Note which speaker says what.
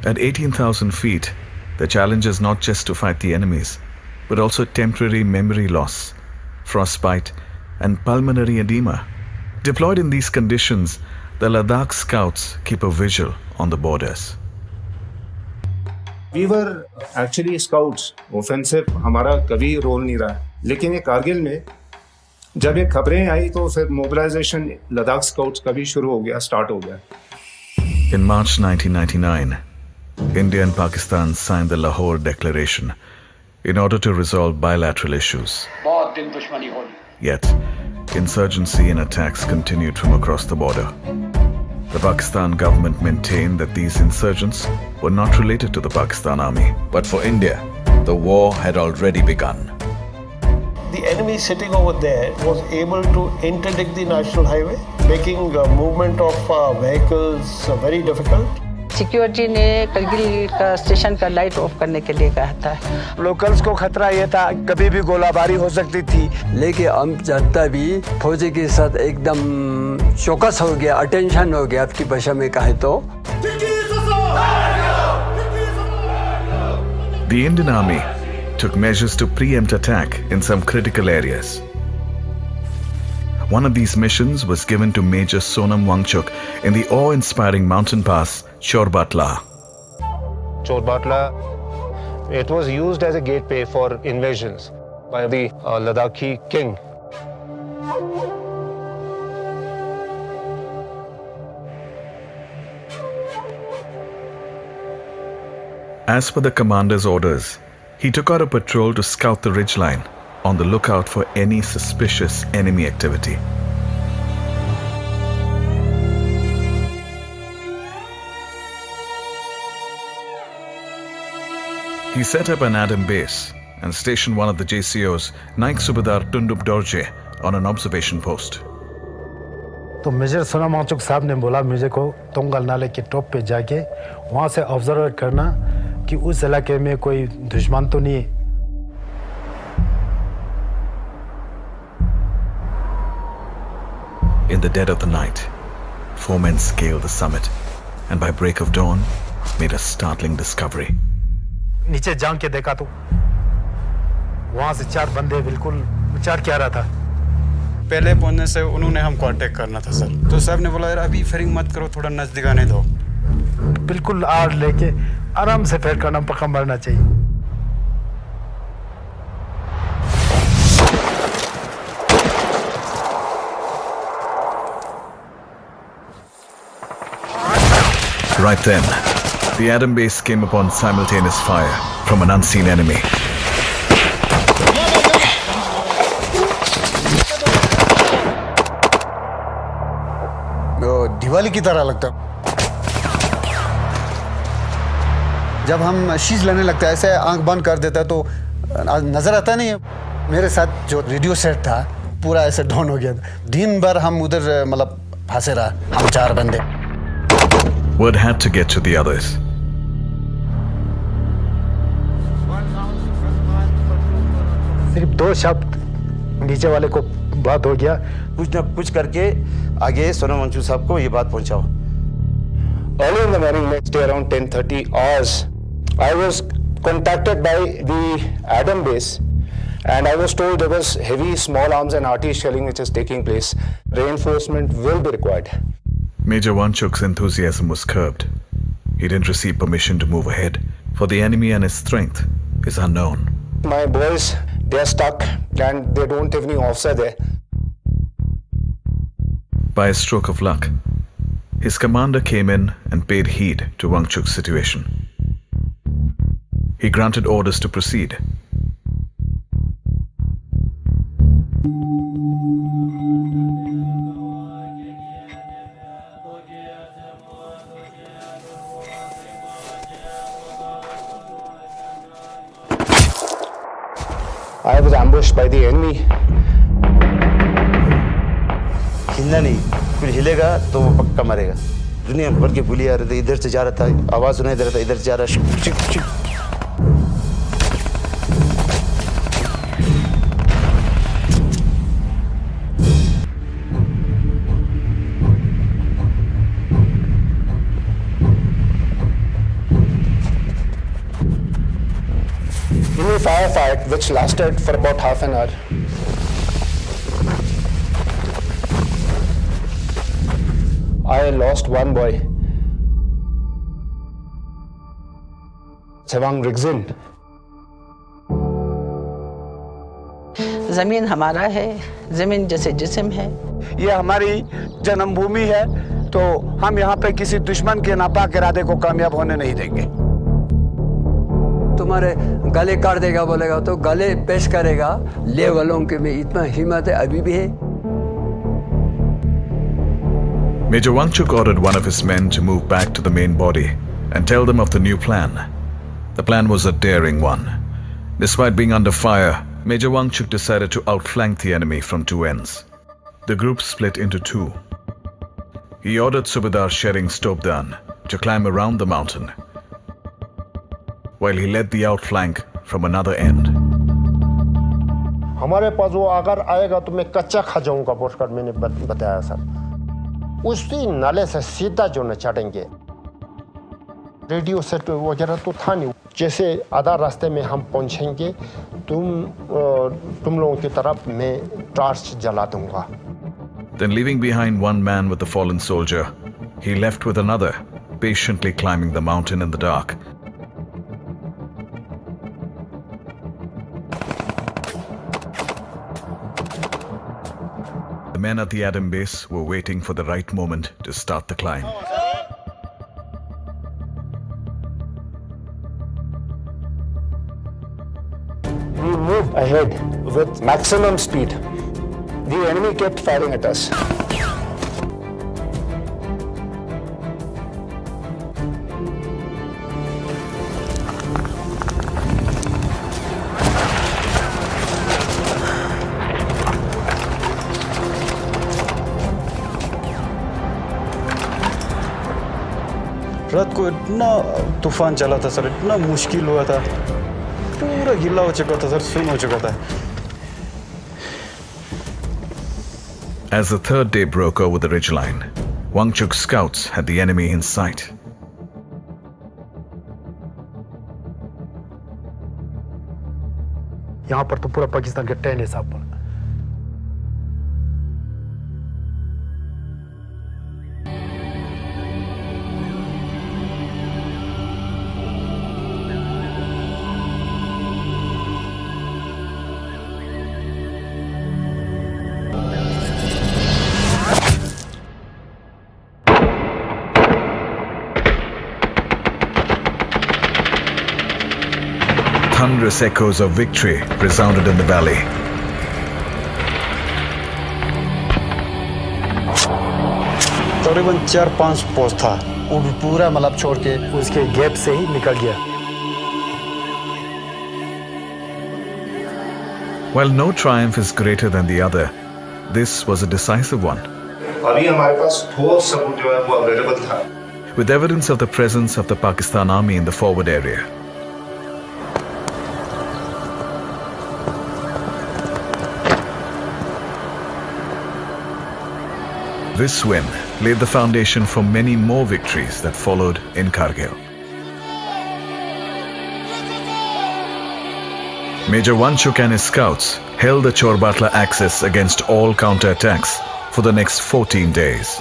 Speaker 1: At 18,000 feet, the challenge is not just to fight the enemies, but also temporary memory loss, frostbite, and pulmonary edema. Deployed in these conditions, the Ladakh scouts keep a vigil on the borders.
Speaker 2: We were actually scouts. Offensive हमारा कभी role नहीं रहा है. लेकिन ये कारगिल में जब ये खबरें आई तो फिर mobilization लद्दाख scouts का भी शुरू हो गया, start हो गया.
Speaker 1: In March 1999, India and Pakistan signed the Lahore Declaration in order to resolve bilateral issues. Yet, insurgency and attacks continued from across the border. The Pakistan government maintained that these insurgents were not related to the Pakistan army.
Speaker 3: But for India, the war had already begun.
Speaker 4: The enemy sitting over there was able to interdict the national highway, making movement of vehicles very difficult.
Speaker 5: Security ने करगिल का station का light of करने के लिए कहा था.
Speaker 6: Locals को खतरा ये था कभी भी गोलाबारी हो सकती थी.
Speaker 7: लेकिन हम जनता भी फौजी के साथ एकदम चौकस हो गया, अटेंशन हो गया आपकी भाषा में कहे तो.
Speaker 1: The Indian Army took measures to preempt attack in some critical areas. One of these missions was given to Major Sonam Wangchuk in the awe-inspiring mountain pass Chorbat.
Speaker 2: Chorbat, it was used as a gateway for invasions by the Ladakhi king.
Speaker 1: As per the commander's orders, he took out a patrol to scout the ridgeline, on the lookout for any suspicious enemy activity. He set up an Adam base and stationed one of the JCOs, Naik Subedar Tundup Dorje, on an observation post.
Speaker 6: तो major Sonam Wangchuk साहब ने बोला मुझे को तोंगल नाले के top पे जाके वहाँ से ऑब्जर्व करना कि उस इलाके में कोई दुश्मन तो नहीं है.
Speaker 1: In the dead of the night, 4 men scaled the summit and by break of dawn made a startling discovery.
Speaker 6: नीचे जांग के देखा तो वहाँ से 4 बंदे बिल्कुल विचार क्या रहा था.
Speaker 8: पहले पहुंचने से उन्होंने हमको अटैक करना था सर. तो साहब ने बोला यार अभी फायरिंग मत करो, थोड़ा नजदीक आने दो.
Speaker 6: बिल्कुल आड़ लेके आराम से फायर करना, पक्का मारना चाहिए.
Speaker 1: Right then, the Adam base came upon simultaneous fire from an unseen enemy.
Speaker 9: Diwali की तरह लगता. जब हम शीश लेने लगते हैं ऐसे आंख बंद कर देता है तो नजर आता नहीं है. मेरे साथ जो रेडियो सेट था पूरा ऐसे डाउन हो गया. दिन भर हम उधर मतलब फंसे रहा, हम 4 बंदे.
Speaker 1: Word had to get to the others.
Speaker 6: सिर्फ 2 शब्द नीचे वाले को बात हो गया.
Speaker 10: कुछ न कुछ करके आगे सोनम वंचू साहब को ये बात पहुंचाओ.
Speaker 2: Early in the morning, next day around 10:30 hours, I was contacted by the Adam base and I was told there was heavy small arms and artillery shelling which is taking place. Reinforcement will be required.
Speaker 1: Major Wanchuk's enthusiasm was curbed. He didn't receive permission to move ahead, for the enemy and his strength is unknown.
Speaker 2: My boys, they are stuck and they don't have any officer there.
Speaker 1: By a stroke of luck, his commander came in and paid heed to Wangchuk's situation. He granted orders to proceed.
Speaker 2: I was ambushed by the enemy.
Speaker 10: हिलना नहीं, कुछ हिलेगा तो वो पक्का मरेगा. दुनिया भर के पुलिस आ रहे थे, इधर से जा रहा था, आवाज सुनाई दे रहा था, इधर से जा रहा.
Speaker 2: firefight which lasted for about half an hour. I lost one boy. Chewang Rigzin.
Speaker 5: ज़मीन हमारा है, ज़मीन जैसे जिस्म है।
Speaker 11: ये हमारी जन्मभूमि है, तो हम यहाँ पे किसी दुश्मन के नापाक इरादे को कामयाब होने नहीं देंगे।
Speaker 7: तुम्हारे गले काट देगा बोलेगा तो गले पेश करेगा। ले वालों के में इतना हिम्मत है अभी भी है।
Speaker 1: Major Wangchuk ordered one of his men to move back to the main body and tell them of the new plan. The plan was a daring one. Despite being under fire, Major Wangchuk decided to outflank the enemy from two ends. The group split into two. He ordered Subedar Shering Stopdan to climb around the mountain, while he led the outflank from another end.
Speaker 4: हमारे पास वो अगर आएगा तो मैं कच्चा खा जाऊंगा बोलकर मैंने बताया सर। उसी नाले से सीधा जो न चढ़ेंगे। रेडियो सेट वगैरह तो था नहीं। जैसे आधा रास्ते में हम पहुंचेंगे तुम लोगों की तरफ मैं टॉर्च जला दूंगा।
Speaker 1: Then leaving behind one man with the fallen soldier, he left with another, patiently climbing the mountain in the dark. The men at the Adam base were waiting for the right moment to start the climb.
Speaker 2: We moved ahead with maximum speed. The enemy kept firing at us.
Speaker 8: रात को इतना तूफान चला था sir, इतना मुश्किल हुआ था, पूरा गिला हो चुका था सर, सुन हो चुका था।
Speaker 1: As the third day broke over the ridgeline, Wangchuk's scouts had the enemy in sight.
Speaker 6: यहाँ पर तो पूरा पाकिस्तान के 10 है साहब पर।
Speaker 1: Thunderous echoes of victory resounded in the valley.
Speaker 8: तकरीबन 4-5 पोस्ट था।
Speaker 6: वो भी पूरा मतलब छोड़ के उसके गैप से ही निकल गया।
Speaker 1: While no triumph is greater than the other, this was a decisive one.
Speaker 2: अभी हमारे पास ठोस सबूत जो है वो अवेलेबल था।
Speaker 1: With evidence of the presence of the Pakistan army in the forward area. This win laid the foundation for many more victories that followed in Kargil. Major Wanchuk and his scouts held the Chorbat axis against all counterattacks for the next 14 days.